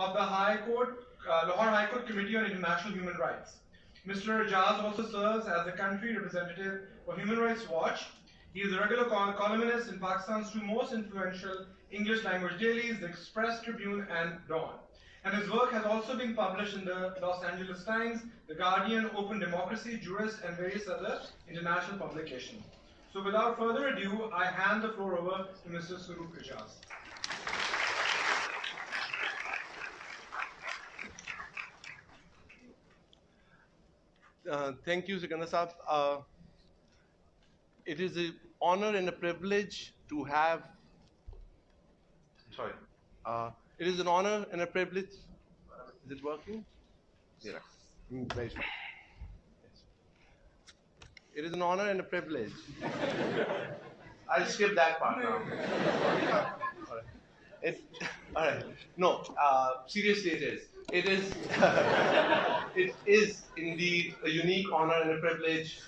of the Lahore High Court Committee on International Human Rights. Mr. Ijaz also serves as the country representative for Human Rights Watch. He is a regular columnist in Pakistan's two most influential English language dailies, the Express Tribune and Dawn. And his work has also been published in the Los Angeles Times, The Guardian, Open Democracy, Jurist, and various other international publications. So without further ado, I hand the floor over to Mr. Surup Ijaz. Thank you, Sikandar Saab. It is an honor and a privilege to have. Sorry. It is an honor and a privilege. Is it working? Yeah. Very fine. Yes. It is an honor and a privilege. I'll skip that part now. All right. All right. No, seriously, it is. It is. It is indeed a unique honor and a privilege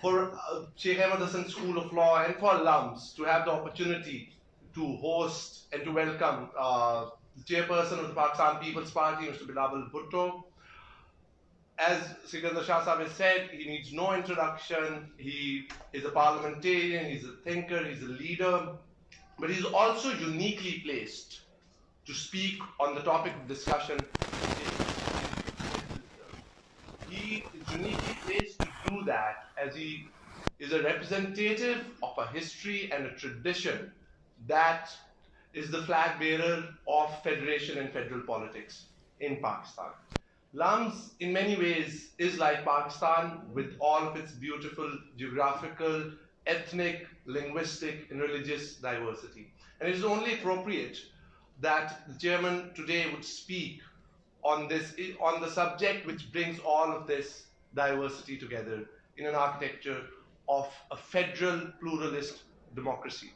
for Sheikh Ahmad Hassan School of Law and for alums to have the opportunity to host and to welcome the chairperson of the Pakistan People's Party, Mr. Bilawal Bhutto. As Sikandar Shah Sahib has said, he needs no introduction. He is a parliamentarian, he's a thinker, he's a leader, but he's also uniquely placed to speak on the topic of discussion. He is uniquely placed to do that as he is a representative of a history and a tradition that is the flag bearer of federation and federal politics in Pakistan. LUMS, in many ways, is like Pakistan with all of its beautiful geographical, ethnic, linguistic, and religious diversity. And it is only appropriate that the chairman today would speak on the subject which brings all of this diversity together in an architecture of a federal pluralist democracy.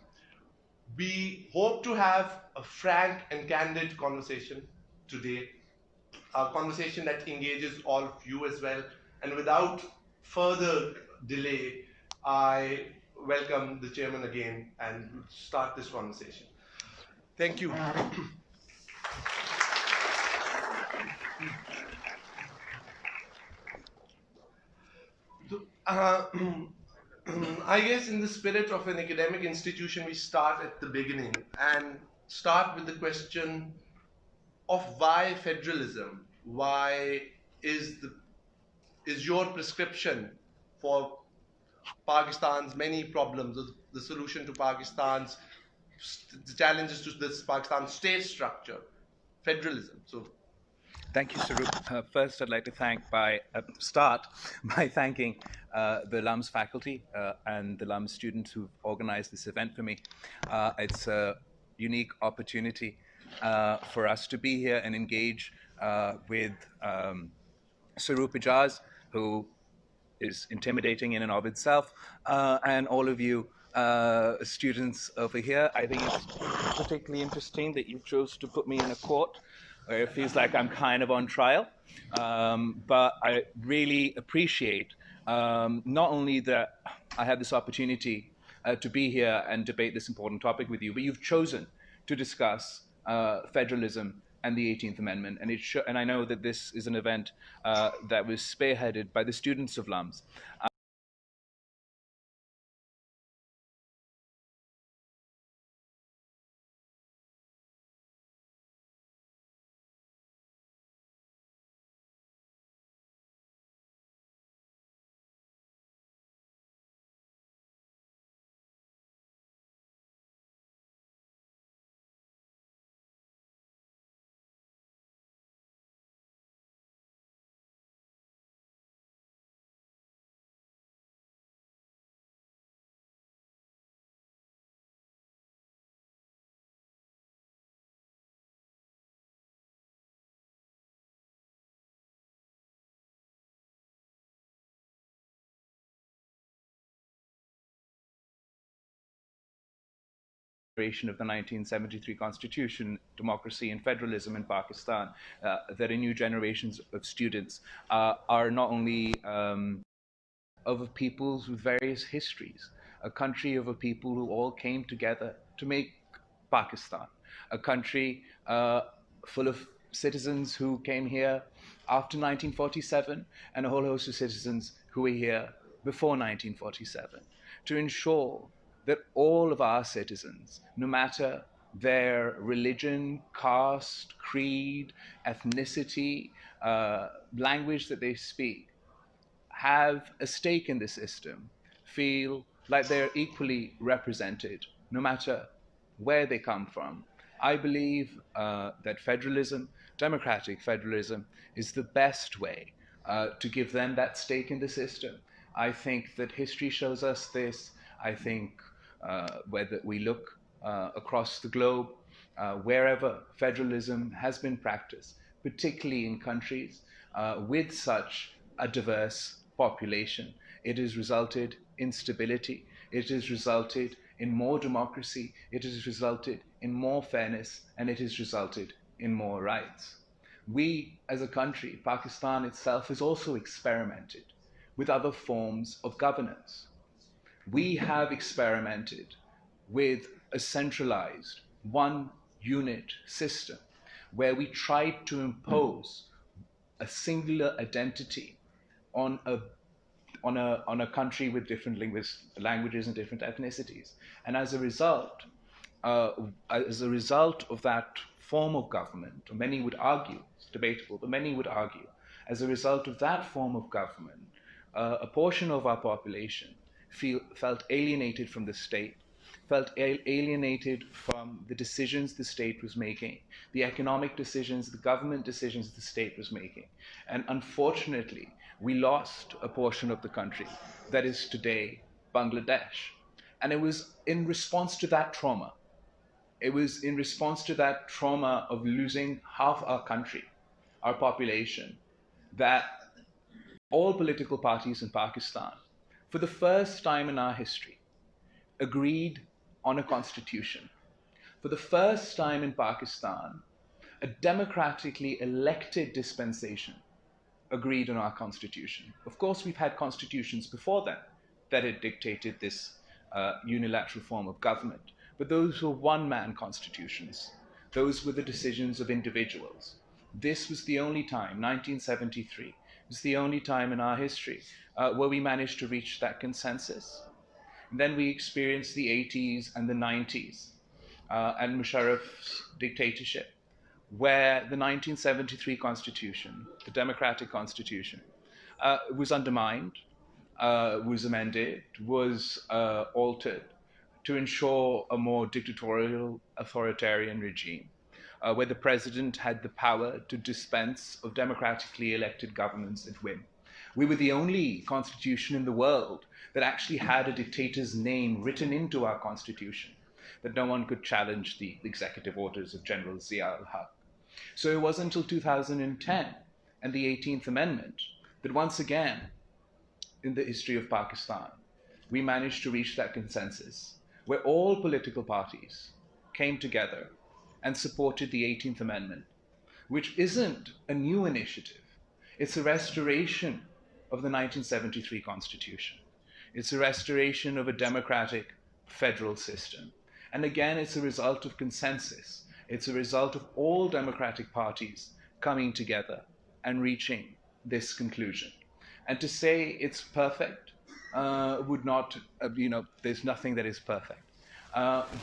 We hope to have a frank and candid conversation today, a conversation that engages all of you as well. And without further delay, I welcome the chairman again and start this conversation. Thank you. I guess in the spirit of an academic institution, we start at the beginning and start with the question of why federalism? Why is your prescription for Pakistan's many problems, the solution to Pakistan's the challenges to this Pakistan state structure, federalism? So, thank you, Sarup. First, I'd like to start by thanking the LUMS faculty and the LUMS students who've organized this event for me. It's a unique opportunity for us to be here and engage with Sarup Ijaz, who is intimidating in and of itself, and all of you students over here. I think it's particularly interesting that you chose to put me in a court where it feels like I'm kind of on trial. But I really appreciate not only that I have this opportunity to be here and debate this important topic with you, but you've chosen to discuss federalism and the 18th Amendment. And I know that this is an event that was spearheaded by the students of LUMS. Of the 1973 Constitution, democracy and federalism in Pakistan, that a new generations of students are not only of a peoples with various histories, a country of a people who all came together to make Pakistan, a country full of citizens who came here after 1947 and a whole host of citizens who were here before 1947, to ensure that all of our citizens, no matter their religion, caste, creed, ethnicity, language that they speak, have a stake in the system, feel like they're equally represented, no matter where they come from. I believe that federalism, democratic federalism, is the best way to give them that stake in the system. I think that history shows us this. I think whether we look across the globe, wherever federalism has been practiced, particularly in countries with such a diverse population, it has resulted in stability, it has resulted in more democracy, it has resulted in more fairness, and it has resulted in more rights. We, as a country, Pakistan itself, has also experimented with other forms of governance. We have experimented with a centralized one unit system where we tried to impose a singular identity on a country with different languages and different ethnicities. And uh, as a result of that form of government, many would argue, it's debatable, but many would argue, as a result of that form of government, a portion of our population felt alienated from the state, felt alienated from the decisions the state was making, the economic decisions, the government decisions the state was making. And unfortunately, we lost a portion of the country that is today Bangladesh. And it was in response to that trauma. It was in response to that trauma of losing half our country, our population, that all political parties in Pakistan, for the first time in our history, agreed on a constitution. For the first time in Pakistan, a democratically elected dispensation agreed on our constitution. Of course, we've had constitutions before that had dictated this unilateral form of government, but those were one man constitutions. Those were the decisions of individuals. This was the only time, 1973, was the only time in our history where we managed to reach that consensus. And then we experienced the 80s and the 90s and Musharraf's dictatorship, where the 1973 Constitution, the democratic Constitution, was undermined, was amended, was altered to ensure a more dictatorial, authoritarian regime, where the president had the power to dispense of democratically elected governments at whim. We were the only constitution in the world that actually had a dictator's name written into our constitution, that no one could challenge the executive orders of General Zia al-Haq. So it wasn't until 2010 and the 18th Amendment that once again, in the history of Pakistan, we managed to reach that consensus where all political parties came together and supported the 18th Amendment, which isn't a new initiative. It's a restoration of the 1973 Constitution. It's a restoration of a democratic federal system. And again, it's a result of consensus. It's a result of all democratic parties coming together and reaching this conclusion. And to say it's perfect would not, there's nothing that is perfect.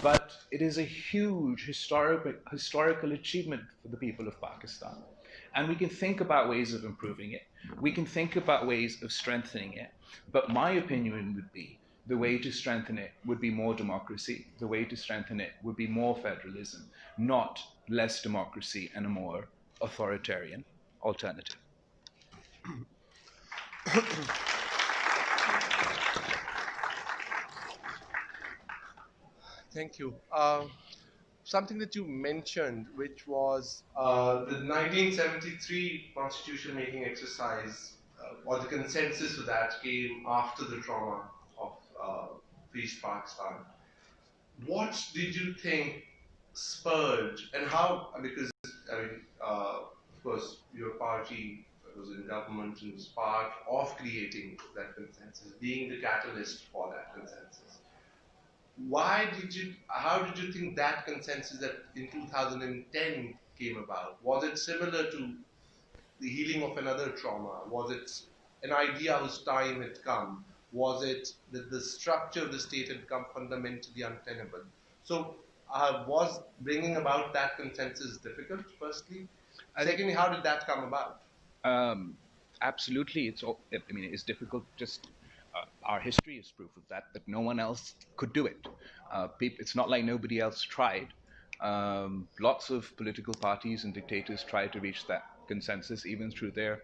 But it is a huge historical achievement for the people of Pakistan. And we can think about ways of improving it. We can think about ways of strengthening it. But my opinion would be the way to strengthen it would be more democracy. The way to strengthen it would be more federalism, not less democracy and a more authoritarian alternative. Thank you. Something that you mentioned, which was the 1973 constitution making exercise, or the consensus of that came after the trauma of East Pakistan. What did you think spurred, and how, because, of course, your party was in government and was part of creating that consensus, being the catalyst for that consensus. How did you think that consensus that in 2010 came about? Was it similar to the healing of another trauma? Was it an idea whose time had come? Was it that the structure of the state had become fundamentally untenable? So, was bringing about that consensus difficult, firstly? Secondly, how did that come about? Um, absolutely, I mean, it's difficult. Just our history is proof of that. That no one else could do it. It's not like nobody else tried. Lots of political parties and dictators tried to reach that consensus, even through their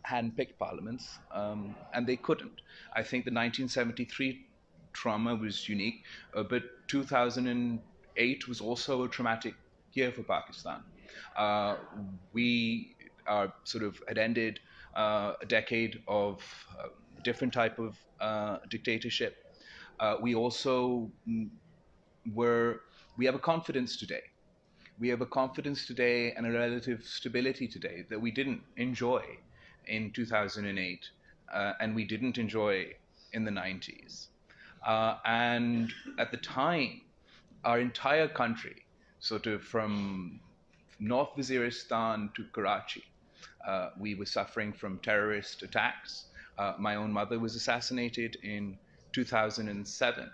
hand-picked parliaments, and they couldn't. I think the 1973 trauma was unique, but 2008 was also a traumatic year for Pakistan. Uh, we are sort of had ended a decade of different type of dictatorship. We also were we have a confidence today. We have a confidence today and a relative stability today that we didn't enjoy in 2008, and we didn't enjoy in the 90s. And at the time, our entire country, sort of from North Waziristan to Karachi, we were suffering from terrorist attacks. My own mother was assassinated in 2007.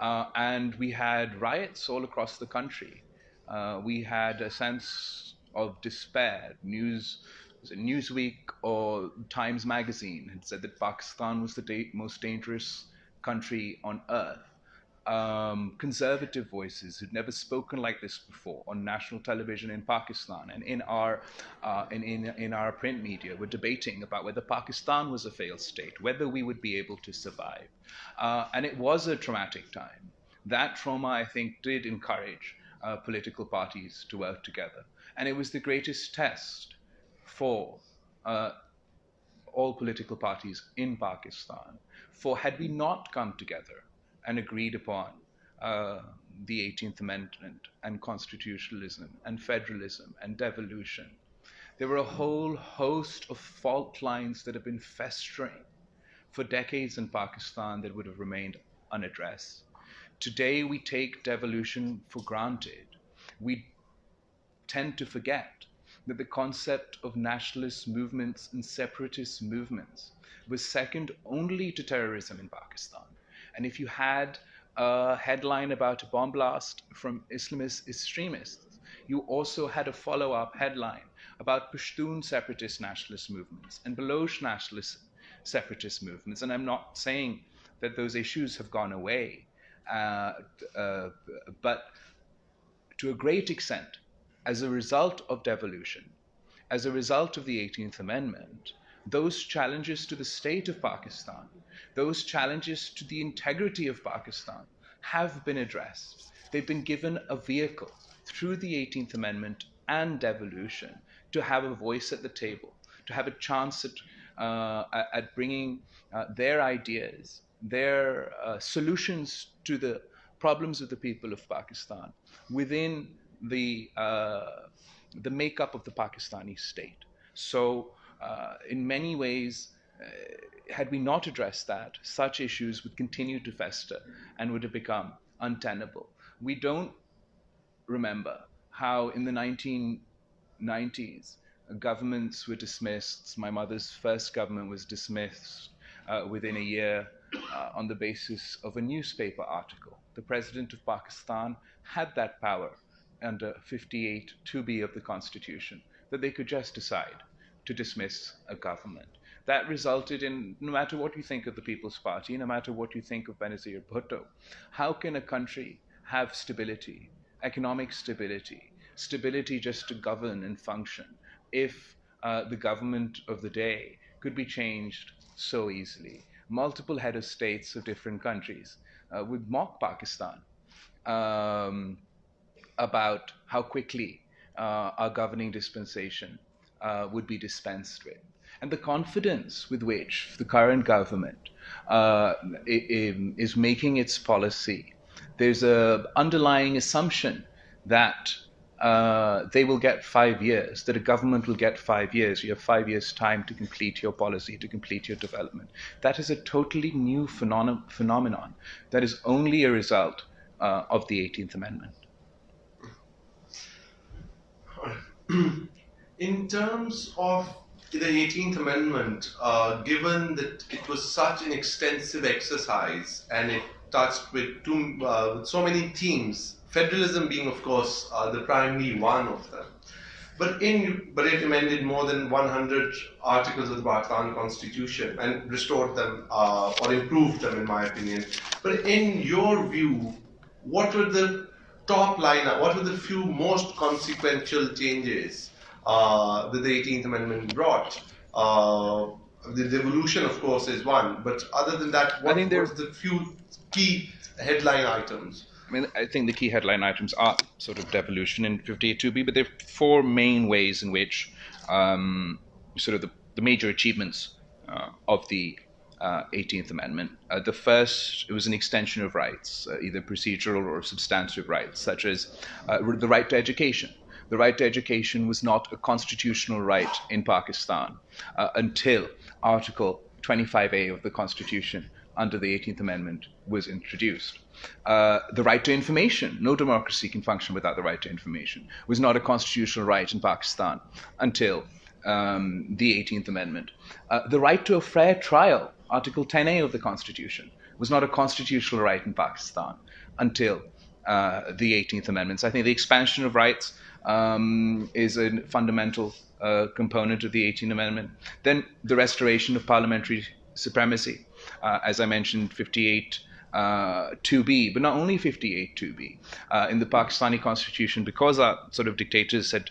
And we had riots all across the country. We had a sense of despair. Newsweek or Times Magazine had said that Pakistan was the most dangerous country on earth. Conservative voices who'd never spoken like this before on national television in Pakistan and in our print media were debating about whether Pakistan was a failed state, whether we would be able to survive. And it was a traumatic time. That trauma, I think, did encourage political parties to work together. And it was the greatest test for all political parties in Pakistan. For had we not come together and agreed upon the 18th Amendment and constitutionalism and federalism and devolution, there were a whole host of fault lines that have been festering for decades in Pakistan that would have remained unaddressed. Today we take devolution for granted. We tend to forget that the concept of nationalist movements and separatist movements was second only to terrorism in Pakistan. And if you had a headline about a bomb blast from Islamist extremists, you also had a follow-up headline about Pashtun separatist nationalist movements and Baloch nationalist separatist movements. And I'm not saying that those issues have gone away, but to a great extent, as a result of devolution, as a result of the 18th Amendment, those challenges to the state of Pakistan, those challenges to the integrity of Pakistan have been addressed. They've been given a vehicle through the 18th Amendment and devolution to have a voice at the table, to have a chance at bringing their ideas, their solutions to the problems of the people of Pakistan within the makeup of the Pakistani state. So, in many ways, had we not addressed that, such issues would continue to fester and would have become untenable. We don't remember how in the 1990s governments were dismissed. My mother's first government was dismissed within a year on the basis of a newspaper article. The President of Pakistan had that power under 58 2B of the Constitution, that they could just decide to dismiss a government. That resulted in, no matter what you think of the People's Party, no matter what you think of Bilawal Bhutto, how can a country have stability, economic stability, stability just to govern and function, if the government of the day could be changed so easily? Multiple head of states of different countries would mock Pakistan about how quickly our governing dispensation would be dispensed with. And the confidence with which the current government is making its policy, there's an underlying assumption that they will get 5 years, that a government will get 5 years. You have 5 years' time to complete your policy, to complete your development. That is a totally new phenomenon that is only a result of the 18th Amendment. In terms of the 18th Amendment, given that it was such an extensive exercise and it touched with so many themes, federalism being, of course, the primary one of them. But it amended more than 100 articles of the Pakistan Constitution and restored them or improved them, in my opinion. But in your view, what were the top line? What were the few most consequential changes that the 18th Amendment brought? The devolution, of course, is one. But other than that, what was the few key headline items? I mean, I think the key headline items are sort of devolution in 58.2b, but there are four main ways in which sort of the major achievements of the 18th Amendment. The first, it was an extension of rights, either procedural or substantive rights, such as the right to education. The right to education was not a constitutional right in Pakistan until Article 25A of the Constitution under the 18th Amendment was introduced. The right to information, no democracy can function without the right to information, was not a constitutional right in Pakistan until the 18th Amendment. The right to a fair trial, Article 10A of the Constitution, was not a constitutional right in Pakistan until the 18th Amendment. So I think the expansion of rights is a fundamental component of the 18th Amendment. Then the restoration of parliamentary supremacy, as I mentioned, 58.2b, but not only 58.2b. In the Pakistani constitution, because our sort of dictators had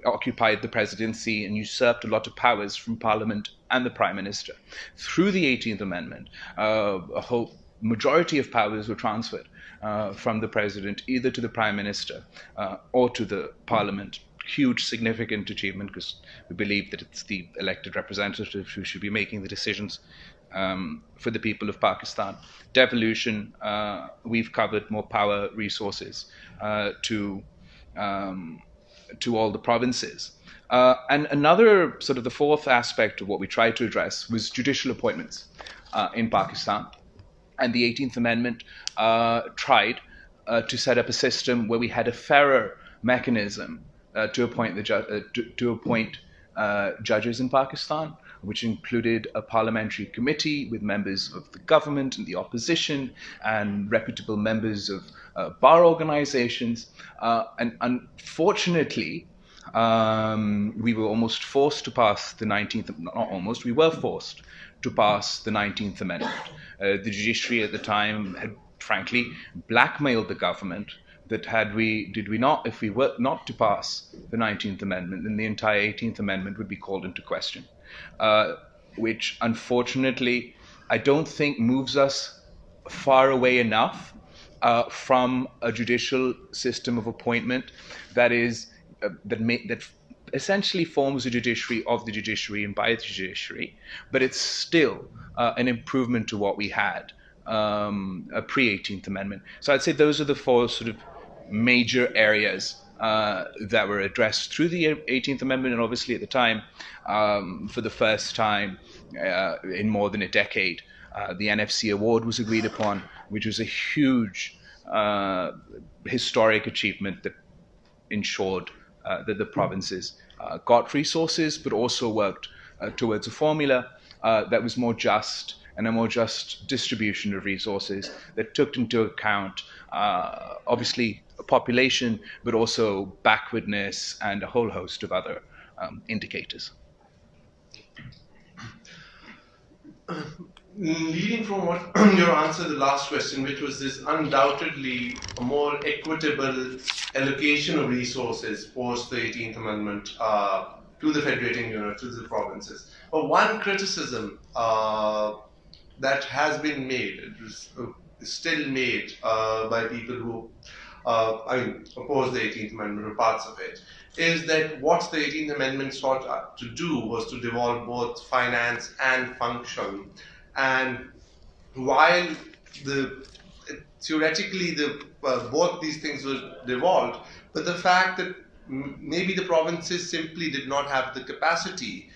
occupied the presidency and usurped a lot of powers from parliament and the prime minister, through the 18th Amendment, a whole majority of powers were transferred from the president either to the prime minister or to the parliament. Huge, significant achievement, because we believe that it's the elected representatives who should be making the decisions for the people of Pakistan. Devolution, we've covered more power, resources to all the provinces. And another sort of the fourth aspect of what we tried to address was judicial appointments in Pakistan. And the 18th Amendment tried to set up a system where we had a fairer mechanism to appoint judges in Pakistan, which included a parliamentary committee with members of the government and the opposition and reputable members of bar organizations. And unfortunately, we were almost forced to pass the 19th, not almost, we were forced to pass the 19th Amendment. The judiciary at the time had frankly blackmailed the government that if we were not to pass the 19th Amendment, then the entire 18th Amendment would be called into question, which unfortunately I don't think moves us far away enough from a judicial system of appointment that essentially forms a judiciary of the judiciary and by the judiciary, but it's still an improvement to what we had a pre-18th Amendment. So I'd say those are the four sort of major areas that were addressed through the 18th Amendment, and obviously at the time, for the first time in more than a decade, the NFC award was agreed upon, which was a huge historic achievement that ensured that the provinces got resources, but also worked towards a formula that was more just and a more just distribution of resources that took into account, obviously, population, but also backwardness and a whole host of other indicators. Leading from what your answer to the last question, which was this undoubtedly a more equitable allocation of resources post the 18th Amendment to the federating unit, to the provinces. But one criticism that has been made, it was still made by people who oppose the 18th Amendment or parts of it, is that what the 18th Amendment sought to do was to devolve both finance and function. And while theoretically both these things were devolved, but the fact that maybe the provinces simply did not have the capacity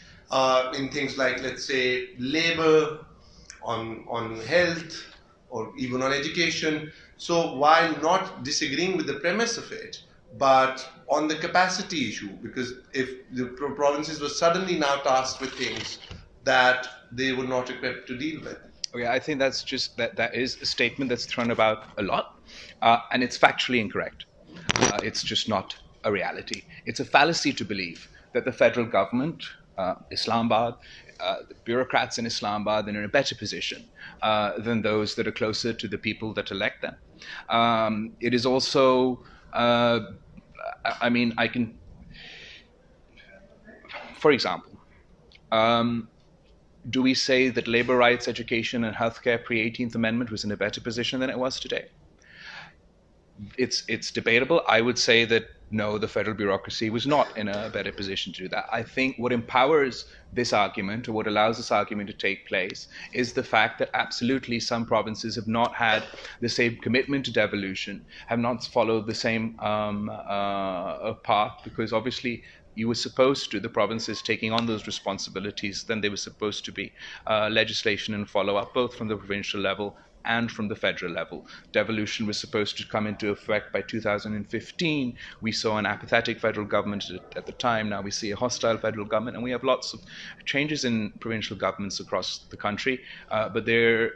in things like, let's say, labor, on health, or even on education. So while not disagreeing with the premise of it, but on the capacity issue, because if the provinces were suddenly now tasked with things that they were not equipped to deal with. Okay, I think that's just that is a statement that's thrown about a lot, and it's factually incorrect. It's just not a reality. It's a fallacy to believe that the federal government, Islamabad, the bureaucrats in Islamabad, are in a better position than those that are closer to the people that elect them. It is also, I mean, I can, for example, do we say that labor rights, education, and healthcare pre-18th Amendment was in a better position than it was today? It's debatable. I would say that no, the federal bureaucracy was not in a better position to do that. I think what empowers this argument, or what allows this argument to take place, is the fact that absolutely some provinces have not had the same commitment to devolution, have not followed the same path, because obviously you were supposed to, the provinces taking on those responsibilities, then they were supposed to be legislation and follow-up, both from the provincial level and from the federal level. Devolution was supposed to come into effect by 2015. We saw an apathetic federal government at the time. Now we see a hostile federal government, and we have lots of changes in provincial governments across the country, but their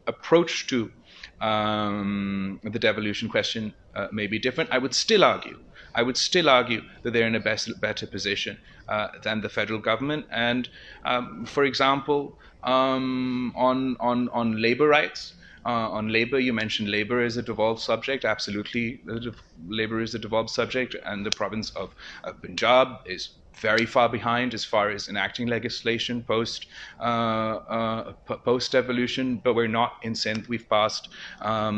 approach to the devolution question may be different. I would still argue that they're in a better position than the federal government. And for example, on labor rights, on labor, you mentioned labor is a devolved subject. Absolutely, labor is a devolved subject, and the province of Punjab is very far behind as far as enacting legislation post devolution. But we're not in Sindh. We've passed a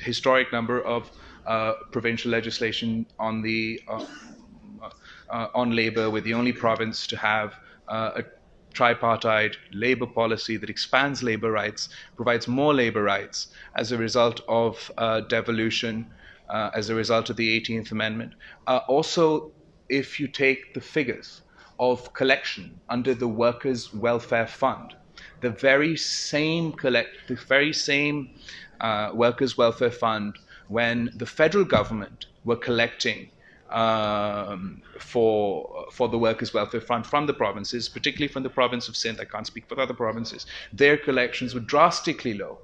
historic number of provincial legislation on the on labor. We're the only province to have a tripartite labor policy that expands labor rights, provides more labor rights as a result of devolution, as a result of the 18th Amendment. Also, if you take the figures of collection under the Workers' Welfare Fund, the very same Workers' Welfare Fund, when the federal government were collecting for the Workers' Welfare Fund from the provinces, particularly from the province of Sindh, I can't speak for other provinces, their collections were drastically low,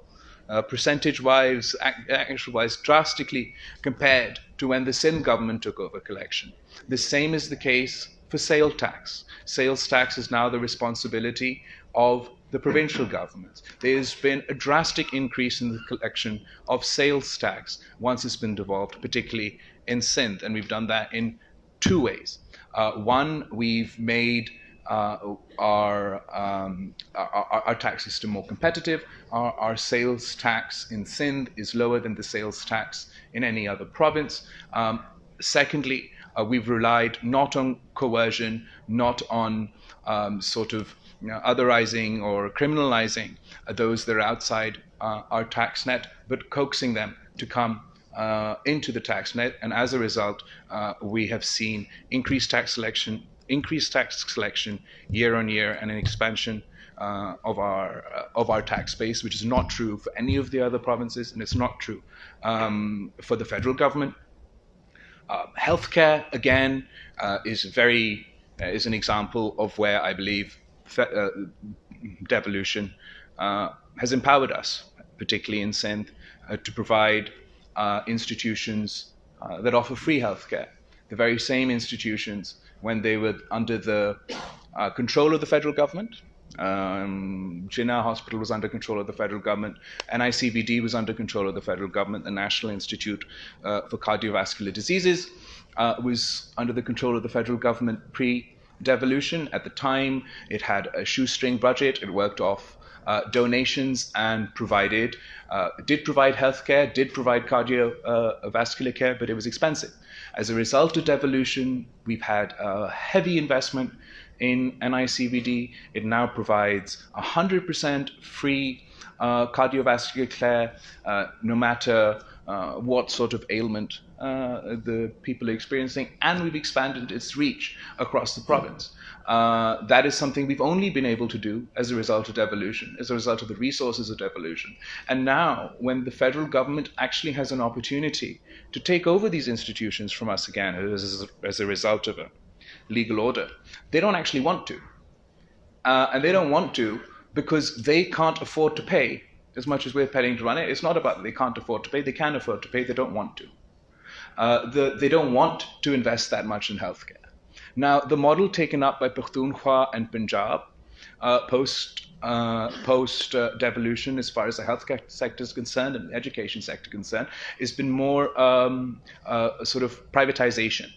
percentage-wise, actual-wise, drastically compared to when the Sindh government took over collection. The same is the case for sales tax. Sales tax is now the responsibility of the provincial governments. There's been a drastic increase in the collection of sales tax once it's been devolved, particularly in Sindh, and we've done that in two ways. One, we've made our tax system more competitive. Our sales tax in Sindh is lower than the sales tax in any other province. Secondly, we've relied not on coercion, not on otherizing or criminalizing those that are outside our tax net, but coaxing them to come into the tax net, and as a result, we have seen increased tax collection year on year, and an expansion of our tax base, which is not true for any of the other provinces, and it's not true for the federal government. Healthcare, again, is an example of where I believe devolution has empowered us, particularly in Sindh, to provide institutions that offer free healthcare. The very same institutions, when they were under the control of the federal government, Jinnah Hospital was under control of the federal government, NICVD was under control of the federal government, the National Institute for Cardiovascular Diseases was under the control of the federal government pre-devolution. At the time, it had a shoestring budget, it worked off donations, and did provide healthcare, did provide cardiovascular care, but it was expensive. As a result of devolution, we've had a heavy investment in NICVD. It now provides 100% free cardiovascular care, no matter what sort of ailment the people are experiencing, and we've expanded its reach across the province. That is something we've only been able to do as a result of devolution, as a result of the resources of devolution. And now, when the federal government actually has an opportunity to take over these institutions from us again as a result of a legal order, they don't actually want to. And they don't want to because they can't afford to pay as much as we're paying to run it. It's not about that they can't afford to pay. They can afford to pay. They don't want to. They don't want to invest that much in healthcare. Now, the model taken up by Pakhtunkhwa and Punjab post devolution, as far as the healthcare sector is concerned and the education sector concerned, has been more sort of privatization.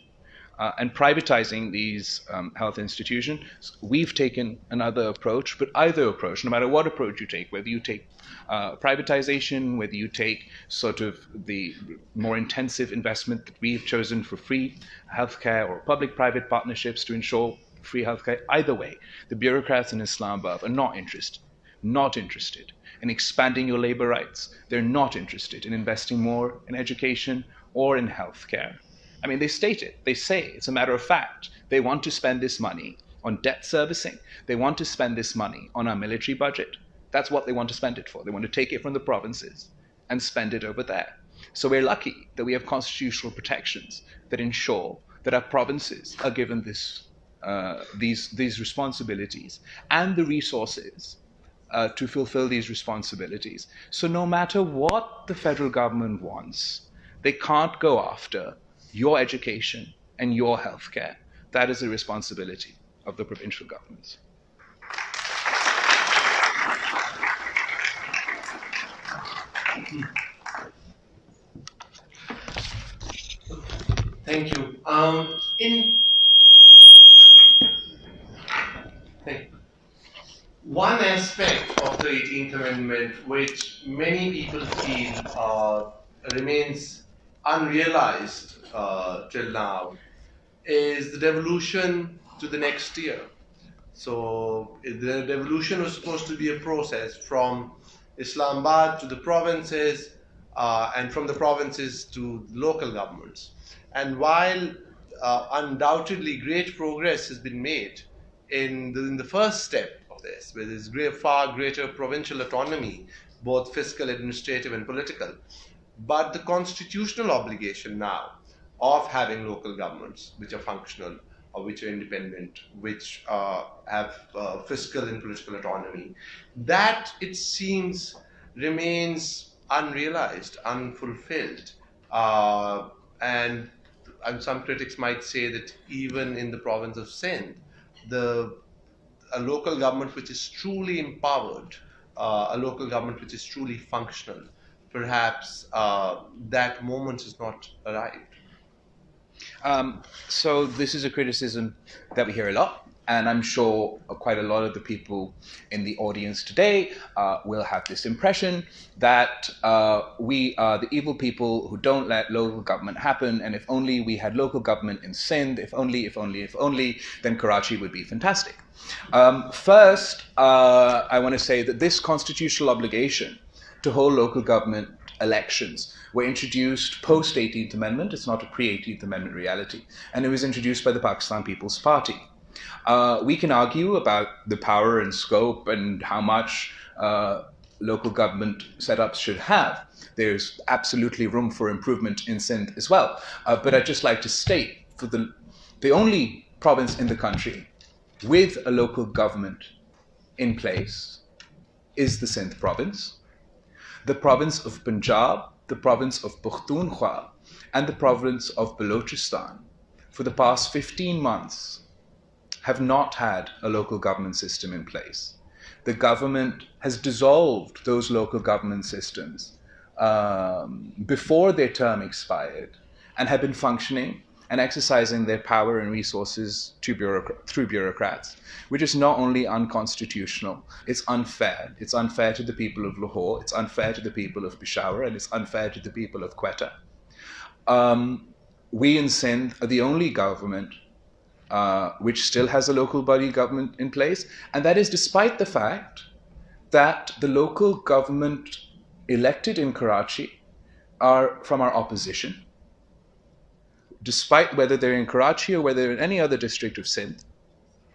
And privatizing these health institutions, we've taken another approach, but either approach, no matter what approach you take, whether you take privatization, whether you take sort of the more intensive investment that we've chosen for free healthcare or public-private partnerships to ensure free healthcare, either way, the bureaucrats in Islamabad are not interested in expanding your labor rights. They're not interested in investing more in education or in healthcare. I mean, they state it. They say it's a matter of fact. They want to spend this money on debt servicing. They want to spend this money on our military budget. That's what they want to spend it for. They want to take it from the provinces and spend it over there. So we're lucky that we have constitutional protections that ensure that our provinces are given these responsibilities and the resources to fulfill these responsibilities. So no matter what the federal government wants, they can't go after your education and your healthcare. That is the responsibility of the provincial governments. Thank you. One aspect of the 18th Amendment which many people feel remains unrealized till now is the devolution to the next tier. So the devolution was supposed to be a process from Islamabad to the provinces and from the provinces to local governments. And while undoubtedly great progress has been made in the first step of this, where there's far greater provincial autonomy, both fiscal, administrative, and political, but the constitutional obligation now of having local governments which are functional or which are independent, which have fiscal and political autonomy, that it seems remains unrealized, unfulfilled. And some critics might say that even in the province of Sindh, a local government which is truly empowered, a local government which is truly functional, perhaps that moment has not arrived. So this is a criticism that we hear a lot, and I'm sure quite a lot of the people in the audience today will have this impression that we are the evil people who don't let local government happen, and if only we had local government in Sindh, if only, then Karachi would be fantastic. First, I want to say that this constitutional obligation to hold local government elections were introduced post 18th Amendment. It's not a pre-18th Amendment reality. And it was introduced by the Pakistan People's Party. We can argue about the power and scope and how much local government setups should have. There's absolutely room for improvement in Sindh as well. But I'd just like to state, for the only province in the country with a local government in place is the Sindh province. The province of Punjab, the province of Pakhtunkhwa, and the province of Balochistan for the past 15 months have not had a local government system in place. The government has dissolved those local government systems before their term expired and have been functioning and exercising their power and resources through bureaucrats, which is not only unconstitutional, it's unfair. It's unfair to the people of Lahore, it's unfair to the people of Peshawar, and it's unfair to the people of Quetta. We in Sindh are the only government which still has a local body government in place, and that is despite the fact that the local government elected in Karachi are from our opposition. despite whether they're in Karachi or whether in any other district of Sindh,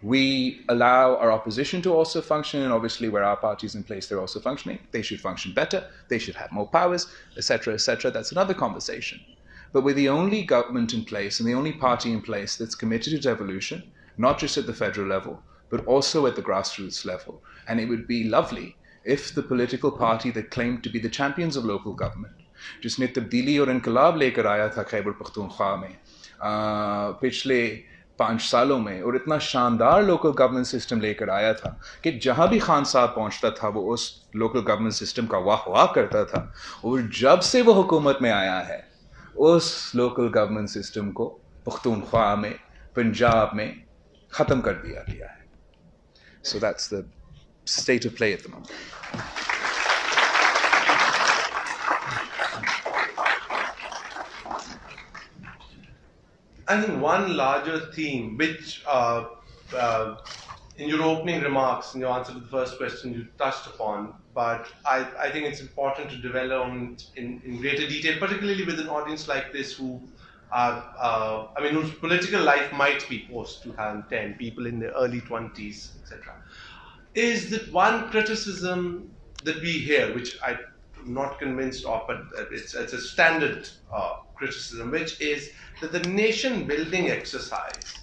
we allow our opposition to also function, and obviously where our party is in place, they're also functioning. They should function better, they should have more powers, etc., etc. That's another conversation. But we're the only government in place and the only party in place that's committed to devolution, not just at the federal level, but also at the grassroots level. And it would be lovely if the political party that claimed to be the champions of local government, जिसने तब्दीली और इनकलाब लेकर आया था खैबर पख्तूनख्वा में पिछले 5 सालों में, और इतना शानदार लोकल गवर्नमेंट सिस्टम लेकर आया था कि जहाँ भी खान साहब पहुँचता था वो उस लोकल गवर्नमेंट सिस्टम का वाह वाह करता था, और जब से वो हुकूमत में आया है उस लोकल गवर्नमेंट सिस्टम को पख्तूनख्वा में, पंजाब में ख़त्म कर दिया गया है. So that's the state of play at the moment. I think one larger theme, which in your opening remarks, in your answer to the first question, you touched upon, but I think it's important to develop on in greater detail, particularly with an audience like this who are, whose political life might be post 2010, people in their early 20s, etc. Is that one criticism that we hear, which I'm not convinced of, but it's a standard criticism, which is that the nation building exercise,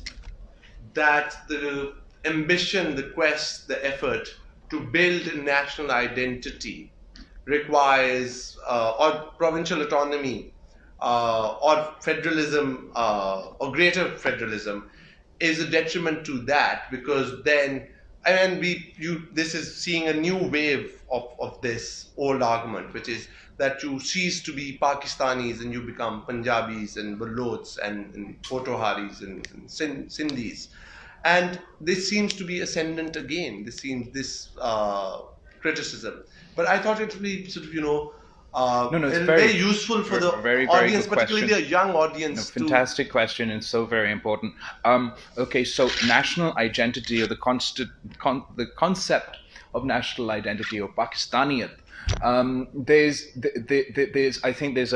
that the ambition, the quest, the effort to build a national identity requires or provincial autonomy or federalism or greater federalism is a detriment to that, because then this is seeing a new wave of this old argument, which is that you cease to be Pakistanis and you become Punjabis and Balots and Potoharis and Sindhis. And this seems to be ascendant again, this criticism. But I thought it would be sort of, it's very useful for the very audience, good particularly question. a young audience. Fantastic question, and so very important. Okay, so national identity, or the concept of national identity or Pakistaniyat. I think there's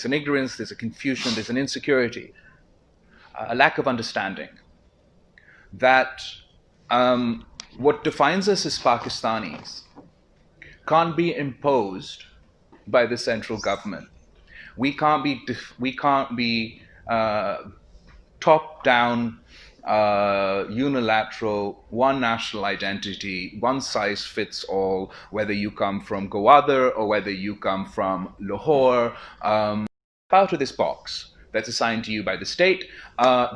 an ignorance, there's a confusion, there's an insecurity, a lack of understanding that what defines us as Pakistanis can't be imposed by the central government. We can't be top-down, unilateral, one national identity, one size fits all, whether you come from Gwadar or whether you come from Lahore. Out of this box that's assigned to you by the state,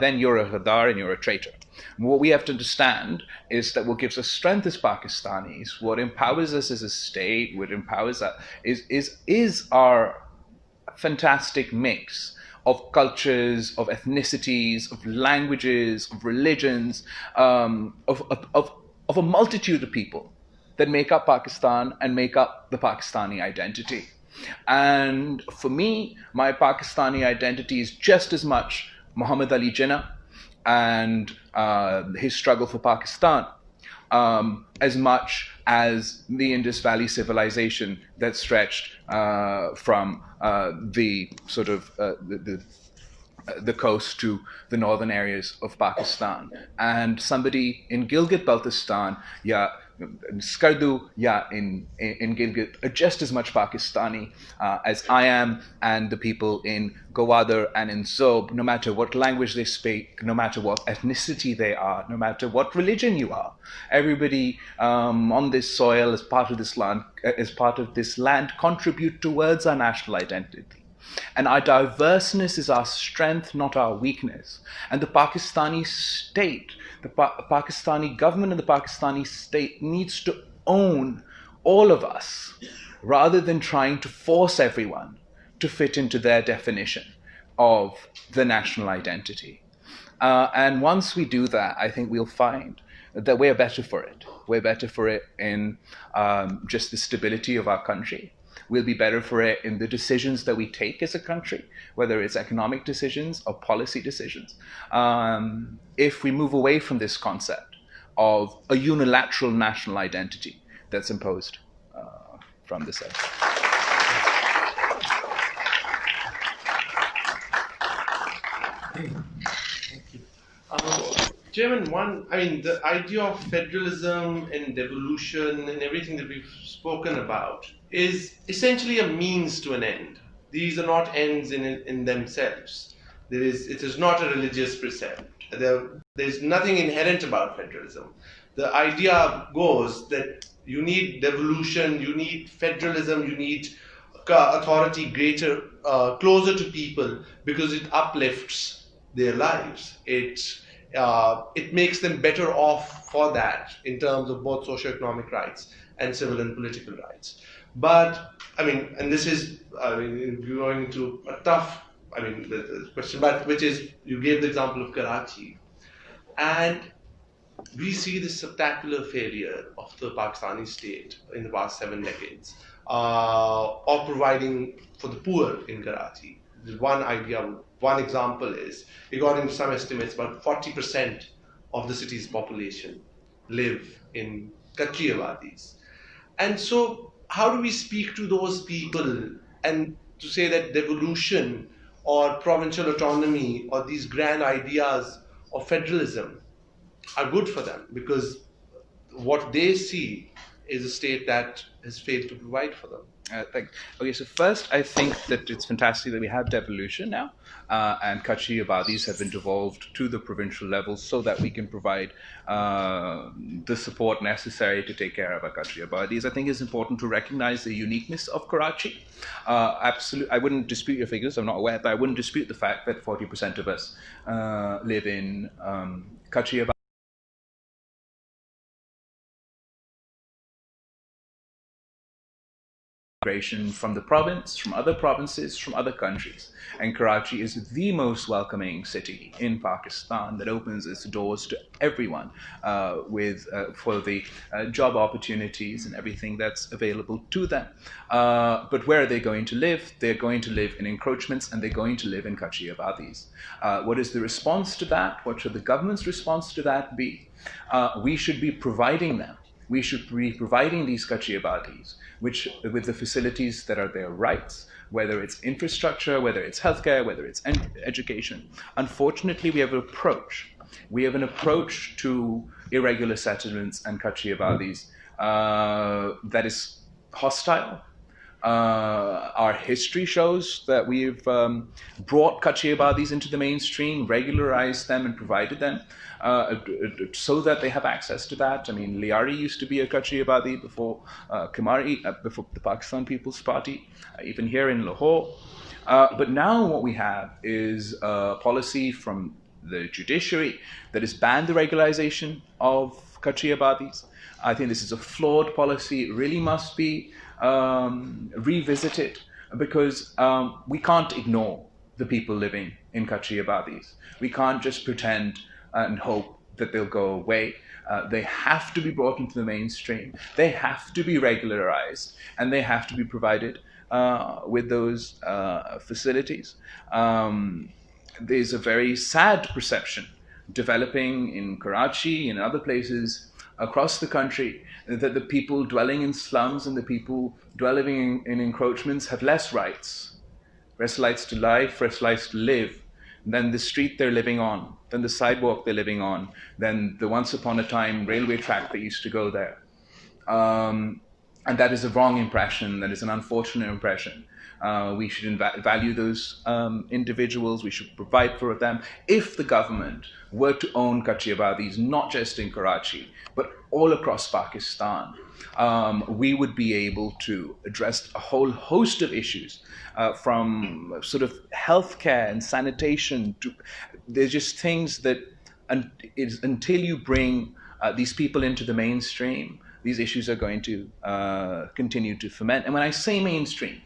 then you're a Ghadar and you're a traitor. What we have to understand is that what gives us strength as Pakistanis, what empowers us as a state, what empowers us is our fantastic mix of cultures, of ethnicities, of languages, of religions, of a multitude of people that make up Pakistan and make up the Pakistani identity. And for me, my Pakistani identity is just as much Muhammad Ali Jinnah and his struggle for Pakistan, as much as the Indus Valley civilization that stretched from the sort of the coast to the northern areas of Pakistan. And somebody in Gilgit-Baltistan, Skardu, in Gilgit, are just as much Pakistani as I am, and the people in Gwadar and in Zob, no matter what language they speak, no matter what ethnicity they are, no matter what religion you are. Everybody on this soil, as part of this land, contribute towards our national identity. And our diverseness is our strength, not our weakness. And the Pakistani state, the Pakistani government and the Pakistani state needs to own all of us, rather than trying to force everyone to fit into their definition of the national identity. And once we do that, I think we'll find that we're better for it. We're better for it in just the stability of our country. We'll be better for it in the decisions that we take as a country, whether it's economic decisions or policy decisions. If we move away from this concept of a unilateral national identity that's imposed from the side. Chairman, the idea of federalism and devolution and everything that we've spoken about is essentially a means to an end. These are not ends in themselves. It is not a religious precept. There's nothing inherent about federalism. The idea goes that you need devolution, you need federalism, you need authority closer to people because it uplifts their lives. It makes them better off for that in terms of both socioeconomic rights and civil and political rights. But and this is going into a tough the question, but which is you gave the example of Karachi, and we see this spectacular failure of the Pakistani state in the past 7 decades of providing for the poor in Karachi. One example is, according to some estimates, about 40% of the city's population live in Kachi Abadis. And so, how do we speak to those people and to say that devolution or provincial autonomy or these grand ideas of federalism are good for them? Because what they see is a state that has failed to provide for them. Thanks. Okay, so first, I think that it's fantastic that we have devolution now, and Kachi Abadis have been devolved to the provincial level so that we can provide the support necessary to take care of our Kachi Abadis. I think it's important to recognize the uniqueness of Karachi. Absolutely, I wouldn't dispute your figures. I'm not aware, but I wouldn't dispute the fact that 40% of us live in Kachi Abadis. From the province, from other provinces, from other countries. And Karachi is the most welcoming city in Pakistan that opens its doors to everyone for the job opportunities and everything that's available to them. But where are they going to live? They're going to live in encroachments, and they're going to live in Kachi Abadis. What is the response to that? What should the government's response to that be? We should be providing them. We should be providing these Kachi Abadis with the facilities that are their rights, whether it's infrastructure, whether it's healthcare, whether it's education. Unfortunately, we have an approach. We have an approach to irregular settlements and Kachi Abadis that is hostile. Our history shows that we've brought Kachi Abadis into the mainstream, regularized them and provided them so that they have access to that. Liari used to be a Kachi Abadi before before the Pakistan People's Party, even here in Lahore. But now what we have is a policy from the judiciary that has banned the regularization of Kachi Abadis. I think this is a flawed policy. It really must be revisited because we can't ignore the people living in Kachi Abadis. We can't just pretend and hope that they'll go away. They have to be brought into the mainstream. They have to be regularized, and they have to be provided with those facilities. There's a very sad perception developing in Karachi and other places across the country that the people dwelling in slums and the people dwelling in encroachments have less rights to life, less rights to live than the street they're living on, than the sidewalk they're living on, than the once upon a time railway track that used to go there. And that is a wrong impression. That is an unfortunate impression. We should value those individuals. We should provide for them. If the government were to own Kachi Abadis, not just in Karachi, but all across Pakistan, we would be able to address a whole host of issues, from sort of healthcare and sanitation to, there's just things that until you bring these people into the mainstream, these issues are going to continue to ferment. And when I say mainstream,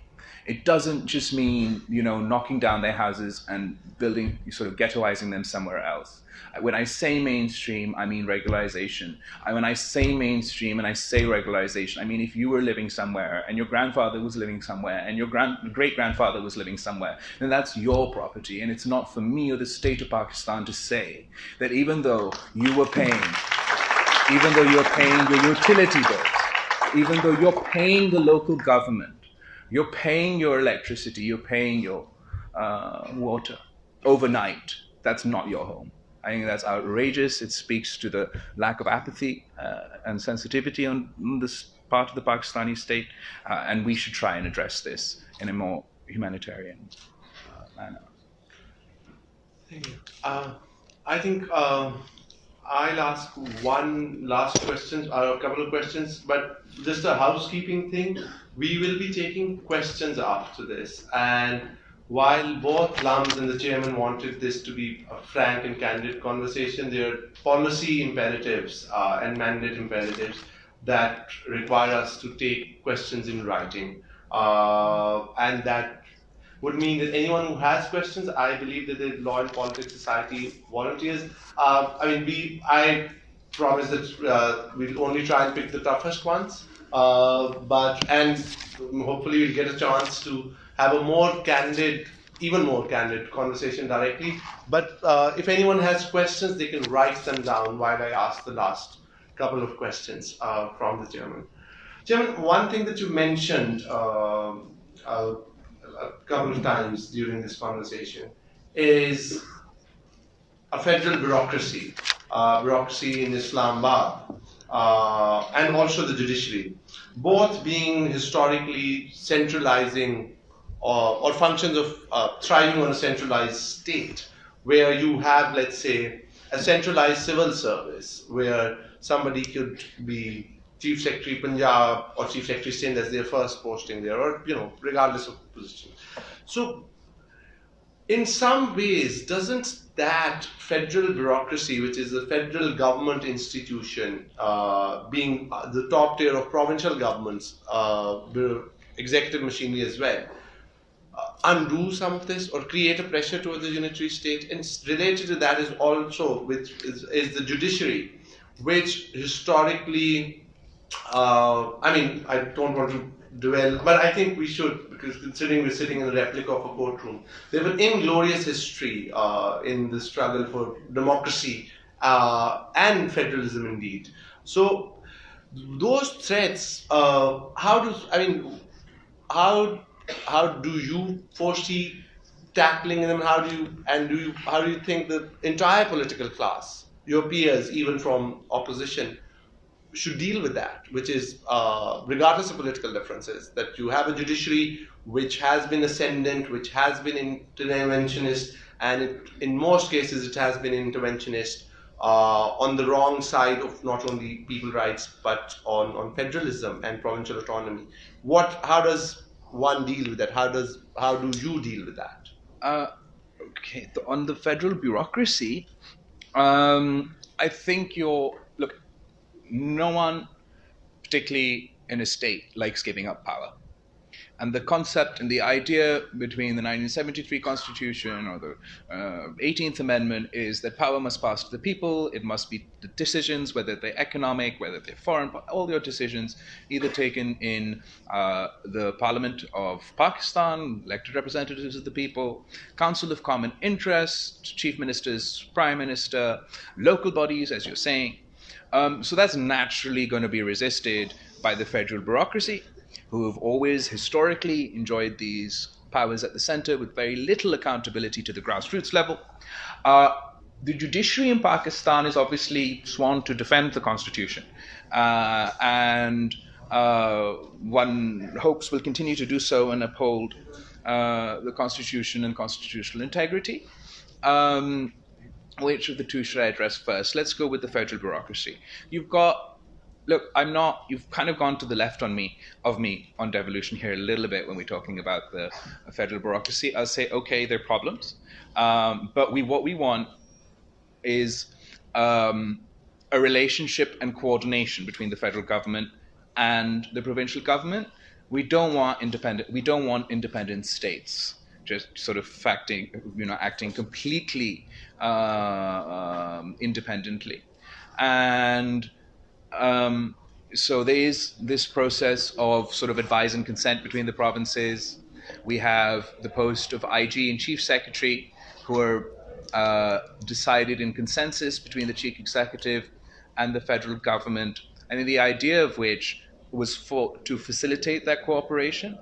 it doesn't just mean, knocking down their houses and building, sort of ghettoizing them somewhere else. When I say mainstream, I mean regularization. When I say mainstream and I say regularization, I mean if you were living somewhere and your grandfather was living somewhere and your great-grandfather was living somewhere, then that's your property. And it's not for me or the state of Pakistan to say that even though you're paying your utility bills, even though you're paying the local government, you're paying your electricity, you're paying your water overnight, that's not your home. I think that's outrageous. It speaks to the lack of apathy and sensitivity on this part of the Pakistani state, and we should try and address this in a more humanitarian manner. Thank you. I think I'll ask one last question, or a couple of questions, but just a housekeeping thing. We will be taking questions after this, and while both Lums and the chairman wanted this to be a frank and candid conversation, there are policy imperatives and mandate imperatives that require us to take questions in writing, and that would mean that anyone who has questions, I believe that the Law and Politics Society volunteers. I promise that we'll only try and pick the toughest ones, and hopefully we'll get a chance to have a more candid, even more candid conversation directly. But if anyone has questions, they can write them down while I ask the last couple of questions from the chairman. Chairman, one thing that you mentioned a couple of times during this conversation is a federal bureaucracy, bureaucracy in Islamabad, and also the judiciary, both being historically centralizing or functions of thriving on a centralized state, where you have, let's say, a centralized civil service where somebody could be Chief Secretary Punjab or Chief Secretary Sindh as their first posting there, or regardless of position. So, in some ways, doesn't that federal bureaucracy, which is the federal government institution, being the top tier of provincial governments, executive machinery as well, undo some of this or create a pressure towards the unitary state? And related to that is also is the judiciary, which historically, I don't want to dwell, but I think we should, because considering we're sitting in a replica of a courtroom, they have an inglorious history in the struggle for democracy and federalism indeed. So those threats, how do you foresee tackling them? How do you think the entire political class, your peers, even from opposition, should deal with that, which is, regardless of political differences, that you have a judiciary which has been ascendant, which has been interventionist, and in most cases it has been interventionist on the wrong side of not only people's rights, but on federalism and provincial autonomy. How does one deal with that? How do you deal with that? Okay, on the federal bureaucracy, I think look, no one, particularly in a state, likes giving up power. And the concept and the idea between the 1973 Constitution or the 18th Amendment is that power must pass to the people. It must be the decisions, whether they're economic, whether they're foreign, all your decisions either taken in the Parliament of Pakistan, elected representatives of the people, Council of Common Interest, Chief Ministers, Prime Minister, local bodies, as you're saying. So that's naturally going to be resisted by the federal bureaucracy, who have always historically enjoyed these powers at the center with very little accountability to the grassroots level. The judiciary in Pakistan is obviously sworn to defend the constitution, and one hopes will continue to do so and uphold the constitution and constitutional integrity. Which of the two should I address first? Let's go with the federal bureaucracy. You've kind of gone to the left of me on devolution here a little bit when we're talking about the federal bureaucracy. I'll say, okay, there are problems, but what we want is a relationship and coordination between the federal government and the provincial government. We don't want independent states just sort of acting completely independently. And so there is this process of sort of advise and consent between the provinces. We have the post of IG and Chief Secretary, who are decided in consensus between the Chief Executive and the federal government, and the idea of which was to facilitate that cooperation.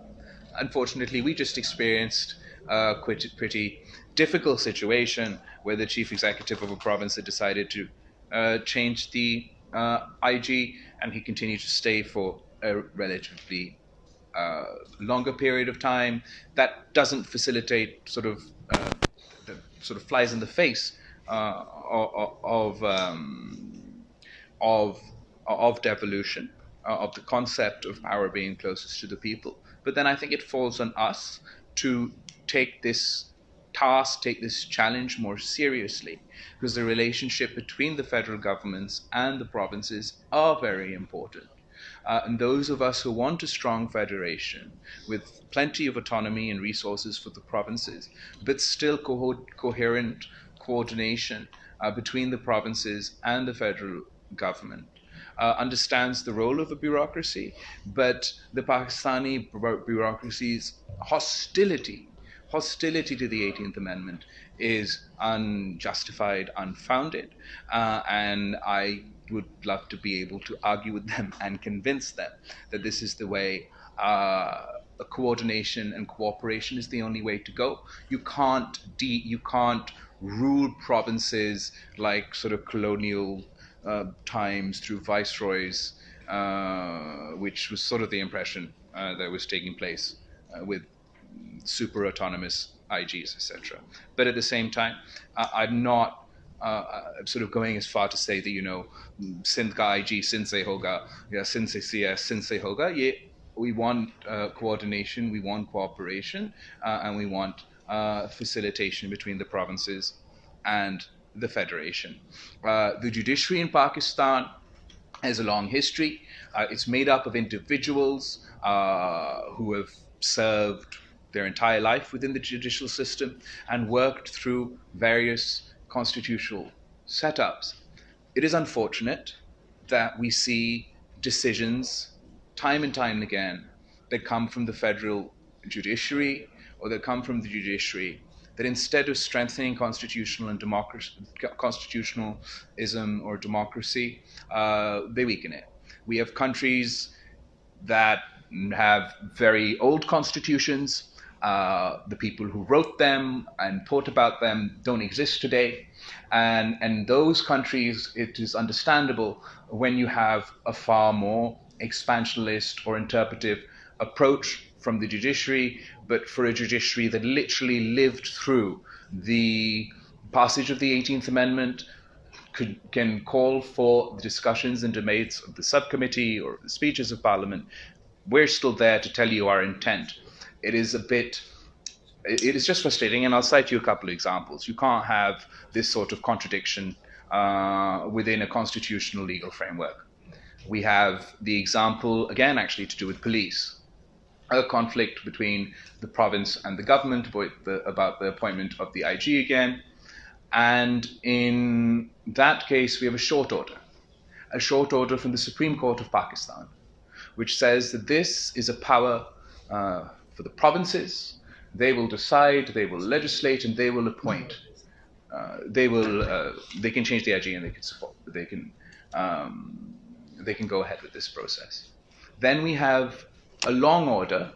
Unfortunately, we just experienced a pretty difficult situation where the chief executive of a province had decided to change the IG, and he continued to stay for a relatively longer period of time. That doesn't facilitate that sort of flies in the face of of of devolution, of the concept of power being closest to the people. But then I think it falls on us to take this task, take this challenge more seriously, because the relationship between the federal governments and the provinces are very important. And those of us who want a strong federation with plenty of autonomy and resources for the provinces, but still coherent coordination between the provinces and the federal government, understands the role of a bureaucracy, but the Pakistani bureaucracy's hostility to the 18th Amendment is unjustified, unfounded, and I would love to be able to argue with them and convince them that this is the way. A coordination and cooperation is the only way to go. You can't rule provinces like sort of colonial times through viceroys, which was sort of the impression that was taking place with super autonomous IGs, etc. But at the same time, I'm not sort of going as far to say that, Sindh ka IG Sindh se hoga, yeah, Sindh se CS Sindh se hoga. Yeah, we want coordination, we want cooperation, and we want facilitation between the provinces and the federation. The judiciary in Pakistan has a long history. It's made up of individuals who have served their entire life within the judicial system and worked through various constitutional setups. It is unfortunate that we see decisions time and time again that come from the federal judiciary or that come from the judiciary that instead of strengthening constitutional and constitutionalism or democracy, they weaken it. We have countries that have very old constitutions. The people who wrote them and thought about them don't exist today. And those countries, it is understandable when you have a far more expansionist or interpretive approach from the judiciary, but for a judiciary that literally lived through the passage of the 18th Amendment, can call for the discussions and debates of the subcommittee or the speeches of Parliament. We're still there to tell you our intent. It is just frustrating, and I'll cite you a couple of examples. You can't have this sort of contradiction within a constitutional legal framework. We have the example, again, actually to do with police. A conflict between the province and the government about the appointment of the IG again. And in that case, we have a short order from the Supreme Court of Pakistan, which says that this is a power for the provinces. They will decide, they will legislate, and they will appoint. They can change the IG and they can support. They can go ahead with this process. Then we have a long order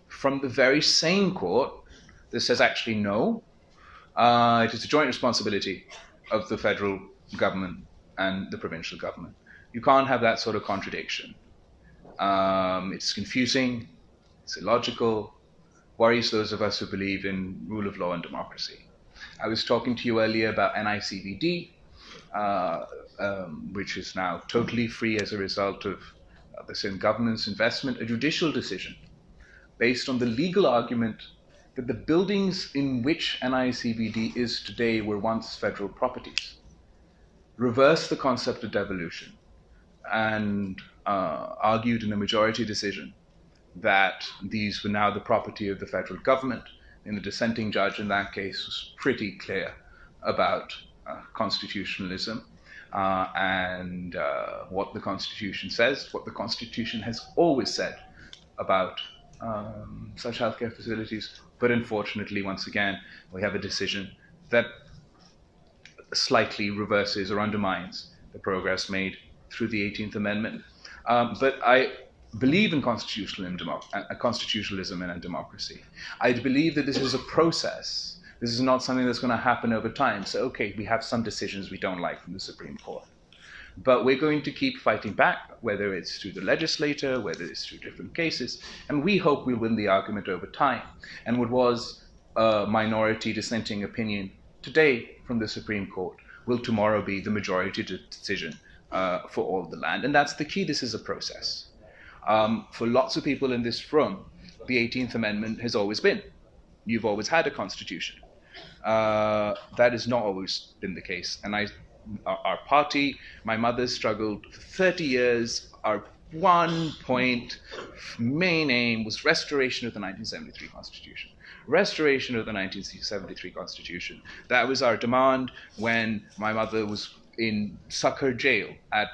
from the very same court that says actually no, it is a joint responsibility of the federal government and the provincial government. You can't have that sort of contradiction. It's confusing, it's illogical, worries those of us who believe in rule of law and democracy. I was talking to you earlier about NICVD, which is now totally free as a result of the Sindh government's investment, a judicial decision based on the legal argument that the buildings in which NICVD is today were once federal properties. Reversed the concept of devolution and argued in a majority decision that these were now the property of the federal government. And the dissenting judge in that case was pretty clear about constitutionalism and what the Constitution says, what the Constitution has always said about such healthcare facilities. But unfortunately, once again, we have a decision that slightly reverses or undermines the progress made through the 18th Amendment. But I believe in constitutionalism and democracy. I believe that this is a process This is not something that's going to happen over time. So, okay, we have some decisions we don't like from the Supreme Court. But we're going to keep fighting back, whether it's through the legislature, whether it's through different cases, and we hope we'll win the argument over time. And what was a minority dissenting opinion today from the Supreme Court will tomorrow be the majority decision for all the land. And that's the key. This is a process. For lots of people in this room, the 18th Amendment has always been. You've always had a constitution. That has not always been the case. And our party, my mother struggled for 30 years. Our one point, main aim was restoration of the 1973 Constitution. Restoration of the 1973 Constitution. That was our demand when my mother was in Sucker jail at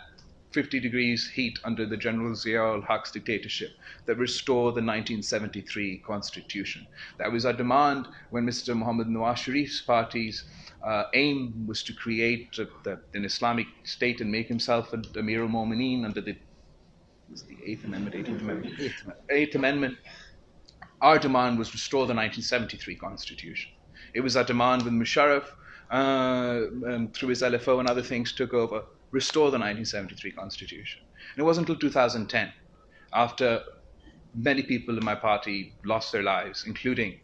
50 degrees heat under the General Zia-ul-Haq's dictatorship, that restore the 1973 Constitution. That was our demand when Mr. Muhammad Nawaz Sharif's party's aim was to create an Islamic state and make himself an Amir al-Mu'mineen under the 8th Amendment, 18th Amendment, 8th Amendment. Our demand was restore the 1973 Constitution. It was our demand when Musharraf, through his LFO and other things, took over, restore the 1973 Constitution. And it wasn't until 2010, after many people in my party lost their lives, including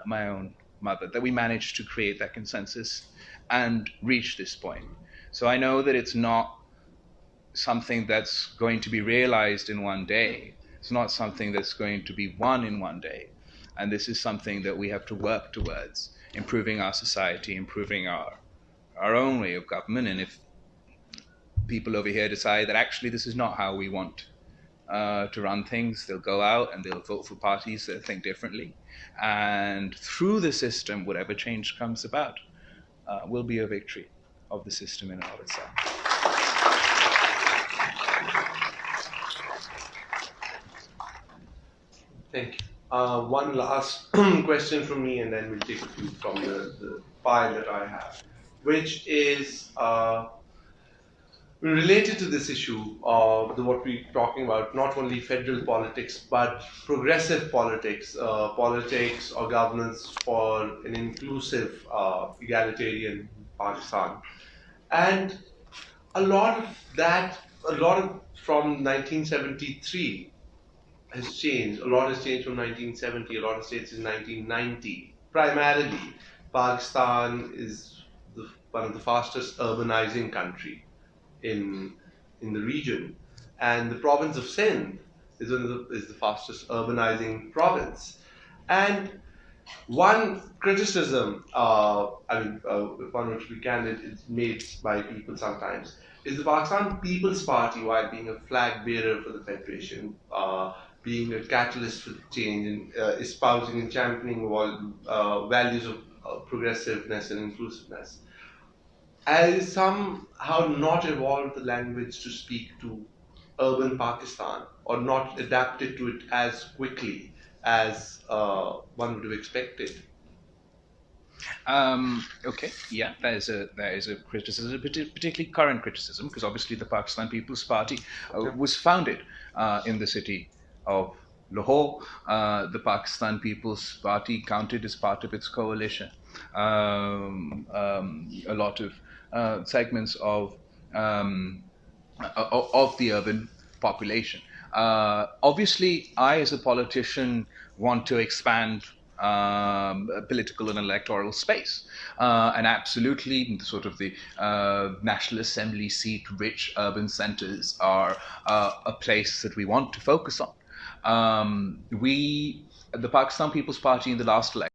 my own mother, that we managed to create that consensus and reach this point. So I know that it's not something that's going to be realized in one day. It's not something that's going to be won in one day. And this is something that we have to work towards, improving our society, improving our own way of government. And if people over here decide that actually this is not how we want to run things, they'll go out and they'll vote for parties that think differently. And through the system, whatever change comes about will be a victory of the system in and of itself. Thank you. One last question from me, and then we'll take a few from the pile that I have, which is related to this issue of what we're talking about, not only federal politics, but progressive politics, politics or governance for an inclusive, egalitarian Pakistan. And a lot from 1973 has changed. A lot has changed from 1970, a lot has changed in 1990. Primarily, Pakistan is one of the fastest urbanizing country in the region, and the province of Sindh is the fastest urbanizing province. And one criticism, one which we can, it's made by people sometimes, is the Pakistan People's Party, while being a flag bearer for the federation, being a catalyst for change, and espousing and championing values of progressiveness and inclusiveness, has somehow not evolved the language to speak to urban Pakistan, or not adapted to it as quickly as one would have expected. Okay, yeah, that is a criticism, particularly current criticism, because obviously the Pakistan People's Party was founded in the city of Lahore. The Pakistan People's Party counted as part of its coalition a lot of segments of the urban population. Obviously, I, as a politician, want to expand political and electoral space, and absolutely, sort of the National Assembly seat-rich urban centres are a place that we want to focus on. The Pakistan People's Party, in the last election,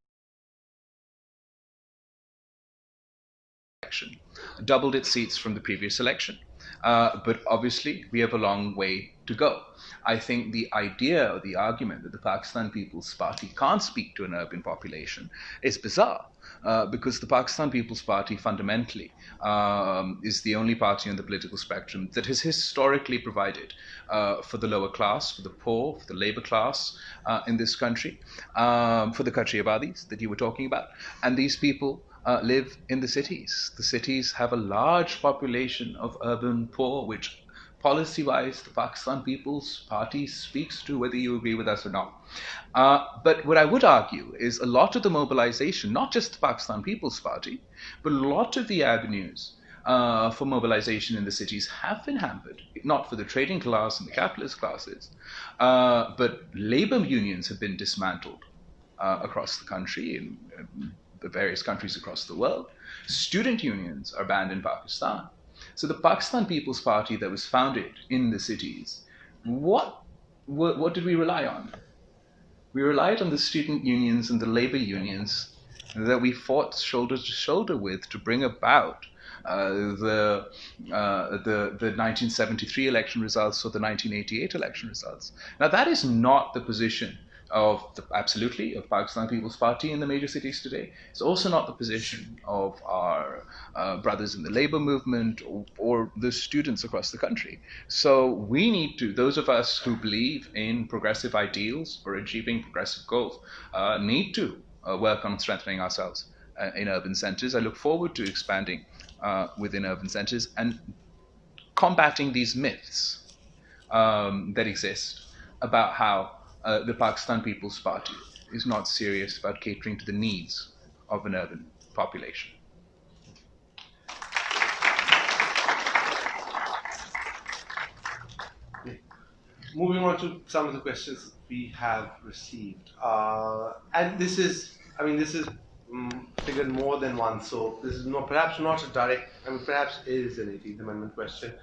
doubled its seats from the previous election. But obviously, we have a long way to go. I think the idea or the argument that the Pakistan People's Party can't speak to an urban population is bizarre, because the Pakistan People's Party fundamentally is the only party on the political spectrum that has historically provided for the lower class, for the poor, for the labor class in this country, for the Kachri Abadis that you were talking about. And these people live in the cities. The cities have a large population of urban poor, which policy-wise the Pakistan People's Party speaks to, whether you agree with us or not. But what I would argue is a lot of the mobilization, not just the Pakistan People's Party, but a lot of the avenues for mobilization in the cities have been hampered, not for the trading class and the capitalist classes, but labor unions have been dismantled across the country, in the various countries across the world. Student unions are banned in Pakistan. So the Pakistan People's Party that was founded in the cities, what did we rely on? We relied on the student unions and the labor unions that we fought shoulder to shoulder with to bring about the 1973 election results or the 1988 election results. Now that is not the position of of Pakistan People's Party in the major cities today. It's also not the position of our brothers in the labor movement or the students across the country. So we need to, those of us who believe in progressive ideals or achieving progressive goals, need to work on strengthening ourselves in urban centers. I look forward to expanding within urban centers and combating these myths that exist about how the Pakistan People's Party is not serious about catering to the needs of an urban population. Moving on to some of the questions we have received, and this is figured more than once, so this is perhaps not a direct, perhaps is an 18th Amendment question,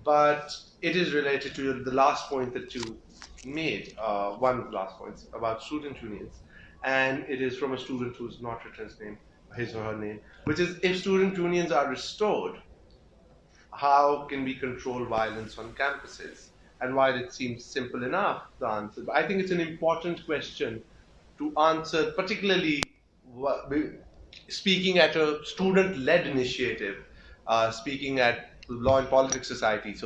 but it is related to the last point that you made, one of the last points about student unions, and it is from a student who's not written his name, his or her name, which is, if student unions are restored, how can we control violence on campuses? And while it seems simple enough, the answer, but I think it's an important question to answer, particularly speaking at a student-led initiative, speaking at Law and Politics Society,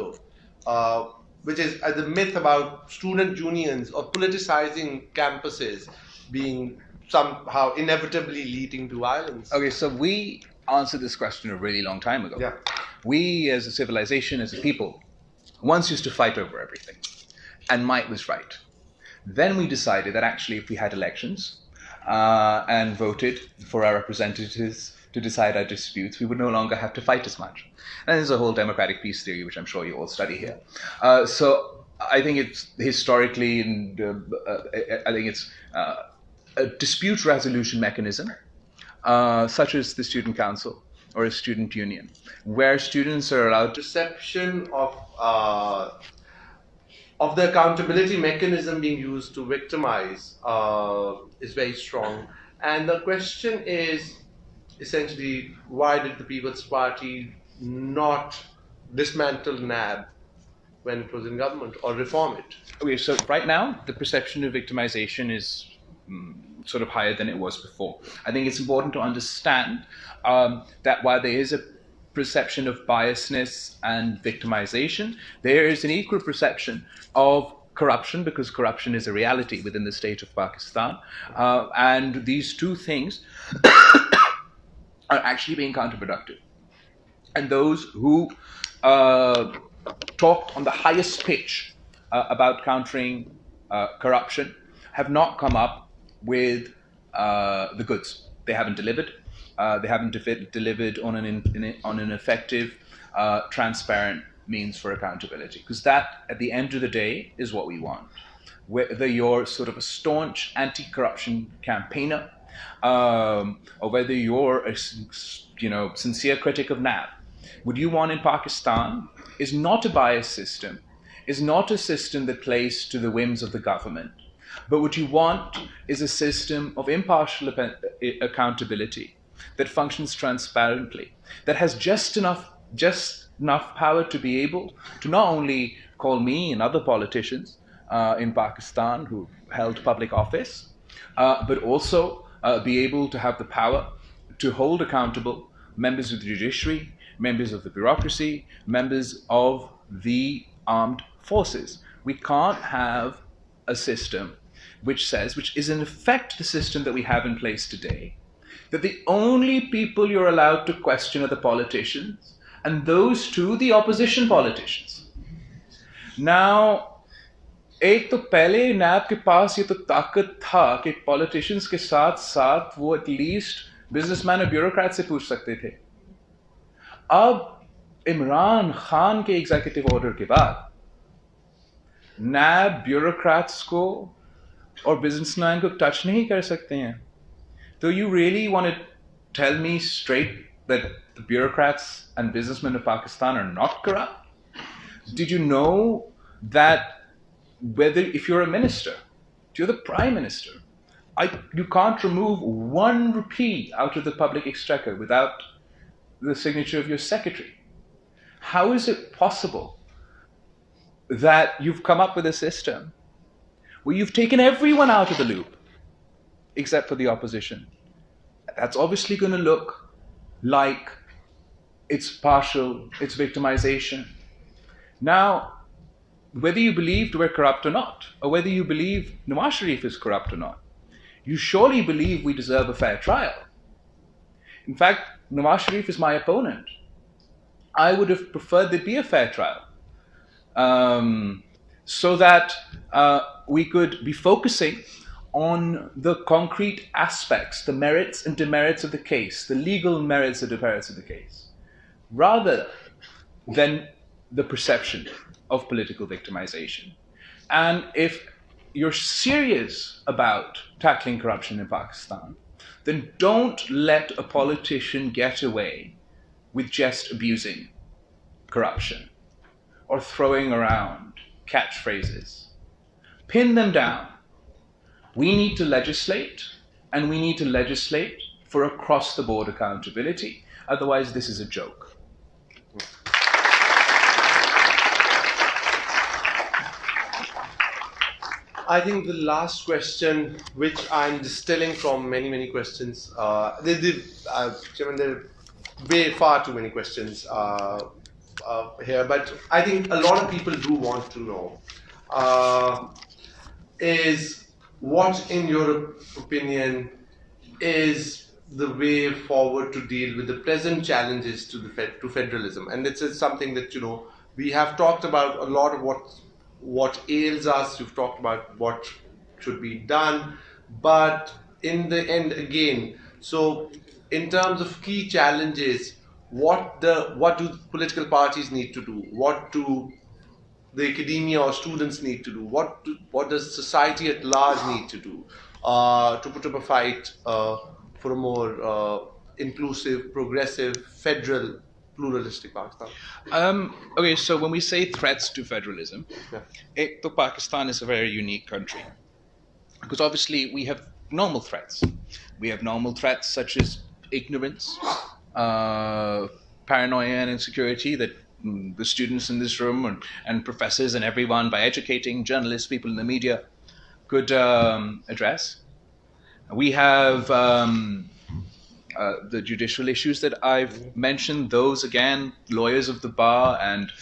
which is the myth about student unions or politicizing campuses being somehow inevitably leading to violence. Okay, so we answered this question a really long time ago. Yeah. We as a civilization, as a people, once used to fight over everything, and might was right. Then we decided that actually if we had elections and voted for our representatives to decide our disputes, we would no longer have to fight as much. And there's a whole democratic peace theory, which I'm sure you all study here. So I think it's historically, and I think it's a dispute resolution mechanism, such as the student council or a student union, where students are allowed to Perception of the accountability mechanism being used to victimize is very strong. And the question is essentially, why did the People's Party not dismantle NAB when it was in government or reform it? Okay, so right now, the perception of victimization is sort of higher than it was before. I think it's important to understand that while there is a perception of biasness and victimization, there is an equal perception of corruption, because corruption is a reality within the state of Pakistan. And these two things are actually being counterproductive. And those who talked on the highest pitch about countering corruption have not come up with the goods. They haven't delivered. They haven't delivered on an effective, transparent means for accountability. Because that, at the end of the day, is what we want. Whether you're sort of a staunch anti-corruption campaigner, or whether you're a sincere critic of NAB, what you want in Pakistan is not a biased system, is not a system that plays to the whims of the government. But what you want is a system of impartial accountability that functions transparently, that has just enough power to be able to not only call me and other politicians in Pakistan who held public office, but also be able to have the power to hold accountable members of the judiciary, members of the bureaucracy, members of the armed forces. We can't have a system which is in effect the system that we have in place today, that the only people you're allowed to question are the politicians, and those too the opposition politicians. Now, एक तो पहले नैब के पास ये तो ताकत था कि politicians के साथ साथ वो एटलीस्ट बिजनेसमैन और ब्यूरोक्रेट से पूछ सकते थे. अब इमरान खान के एग्जीक्यूटिव ऑर्डर के बाद नैब ब्यूरोक्रेट्स को और बिजनेसमैन को टच नहीं कर सकते हैं. तो you really want to tell me straight that the bureaucrats and businessmen of Pakistan are not corrupt? Did you know that whether if you're a minister, if you're the prime minister, you can't remove 1 rupee out of the public exchequer without the signature of your secretary? How is it possible that you've come up with a system where you've taken everyone out of the loop except for the opposition? That's obviously going to look like it's partial, it's victimization. Now, whether you believe we're corrupt or not, or whether you believe Nawaz Sharif is corrupt or not, you surely believe we deserve a fair trial. In fact, Nawaz Sharif is my opponent. I would have preferred there be a fair trial, so that we could be focusing on the concrete aspects, the merits and demerits of the case, the legal merits and demerits of the case, rather than the perception of political victimization. And if you're serious about tackling corruption in Pakistan, then don't let a politician get away with just abusing corruption or throwing around catchphrases. Pin them down. We need to legislate, and we need to legislate for across-the-board accountability. Otherwise, this is a joke. I think the last question, which I'm distilling from many questions, Chairman, there are way far too many questions here, but I think a lot of people do want to know is what, in your opinion, is the way forward to deal with the present challenges to federalism? And this is something that, we have talked about a lot of what ails us. You've talked about what should be done, but in the end, again, so in terms of key challenges, what do political parties need to do? What do the academia or students need to do? What does society at large need to do to put up a fight for a more inclusive, progressive, federal, pluralistic Pakistan? Okay, so when we say threats to federalism, Pakistan is a very unique country, because obviously we have normal threats. We have normal threats such as ignorance, paranoia and insecurity that the students in this room and professors and everyone, by educating journalists, people in the media, could address. We have the judicial issues that I've mentioned. Those, again, lawyers of the bar and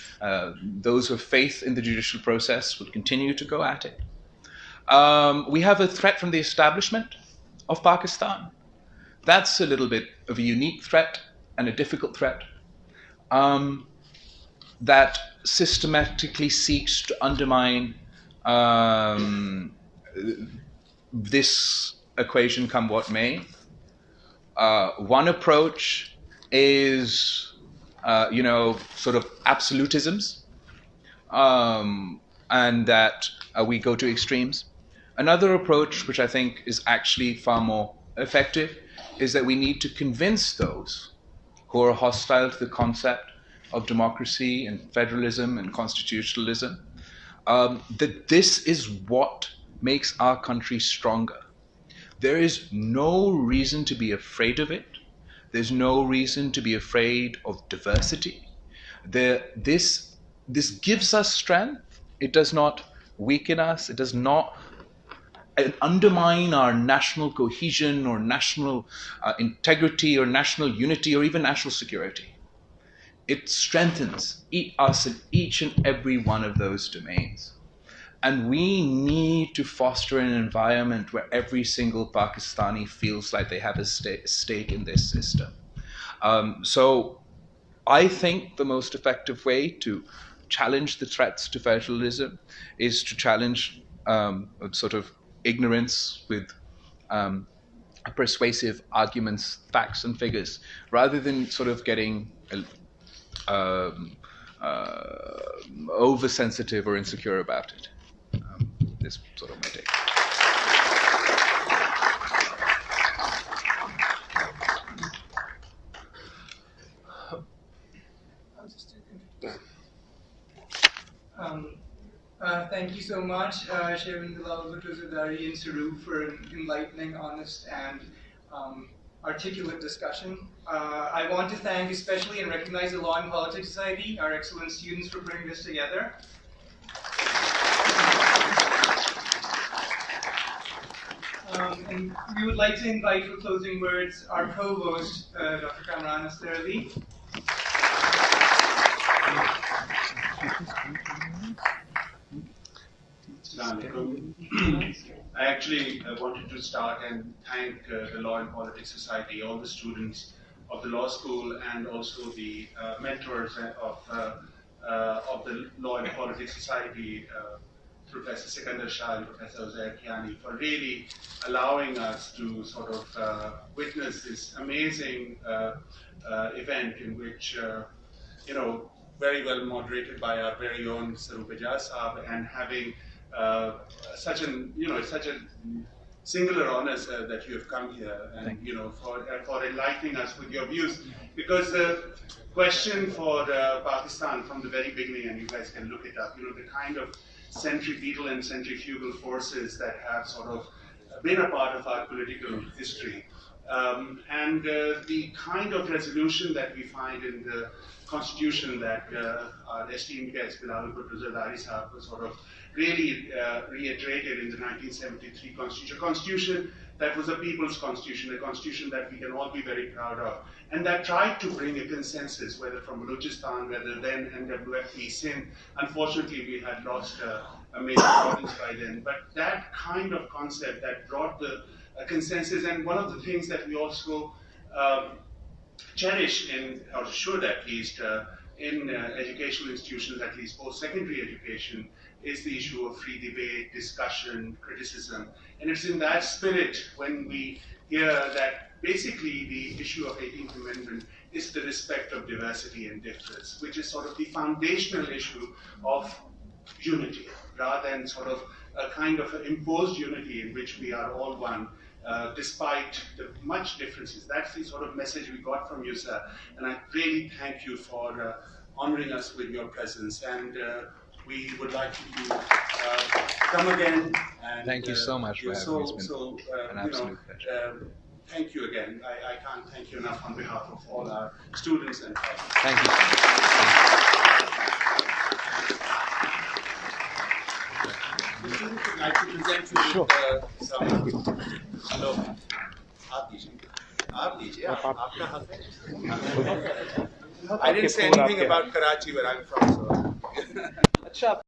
those who have faith in the judicial process would continue to go at it. We have a threat from the establishment of Pakistan. That's a little bit of a unique threat and a difficult threat. That systematically seeks to undermine this equation, come what may. One approach is, sort of absolutisms, and that we go to extremes. Another approach, which I think is actually far more effective, is that we need to convince those who are hostile to the concept of democracy and federalism and constitutionalism that this is what makes our country stronger. There is no reason to be afraid of it. There's no reason to be afraid of diversity. This gives us strength. It does not weaken us. It does not undermine our national cohesion or national integrity or national unity or even national security. It strengthens us in each and every one of those domains. And we need to foster an environment where every single Pakistani feels like they have a stake in this system. So I think the most effective way to challenge the threats to federalism is to challenge sort of ignorance with persuasive arguments, facts, and figures, rather than sort of getting oversensitive or insecure about it. This sort of my take. Thank you so much, Chairman Bilawal Bhutto, Zardari, and Saru for an enlightening, honest, and articulate discussion. I want to thank especially and recognize the Law and Politics Society, our excellent students, for putting this together. And we would like to invite for closing words our provost, Dr. Kamran Astar Ali. I actually wanted to start and thank the Law and Politics Society, all the students of the law school, and also the mentors of the Law and Politics Society, Professor Sikandar Shah and Professor Uzair Kiani, for really allowing us to sort of witness this amazing event in which, very well moderated by our very own Saru Bajaj Saab, and having such a singular honor, sir, that you have come here, and for enlightening us with your views. Because the question for Pakistan from the very beginning, and you guys can look it up, the kind of centripetal and centrifugal forces that have sort of been a part of our political history, and the kind of resolution that we find in the Constitution that our esteemed guest Bilawal Bhutto Zardari Sahab sort of really reiterated in the 1973 Constitution, a constitution that was a people's constitution, a constitution that we can all be very proud of, and that tried to bring a consensus, whether from Balochistan, whether then NWFP, Sindh. Unfortunately, we had lost a major province by then, but that kind of concept that brought the consensus, and one of the things that we also cherish in, or should at least, in educational institutions, at least post-secondary education, is the issue of free debate, discussion, criticism. And it's in that spirit when we hear that basically the issue of 18th Amendment is the respect of diversity and difference, which is sort of the foundational issue of unity, rather than sort of a kind of imposed unity in which we are all one, despite the much differences. That's the sort of message we got from you, sir. And I really thank you for honoring us with your presence. And we would like you to come again. And, thank you so much for having me. It's been an absolute pleasure. Thank you again. I can't thank you enough on behalf of all our students and parents. Thank you. I'd like to present you with some. Hello. I didn't say anything about Karachi, where I'm from. So.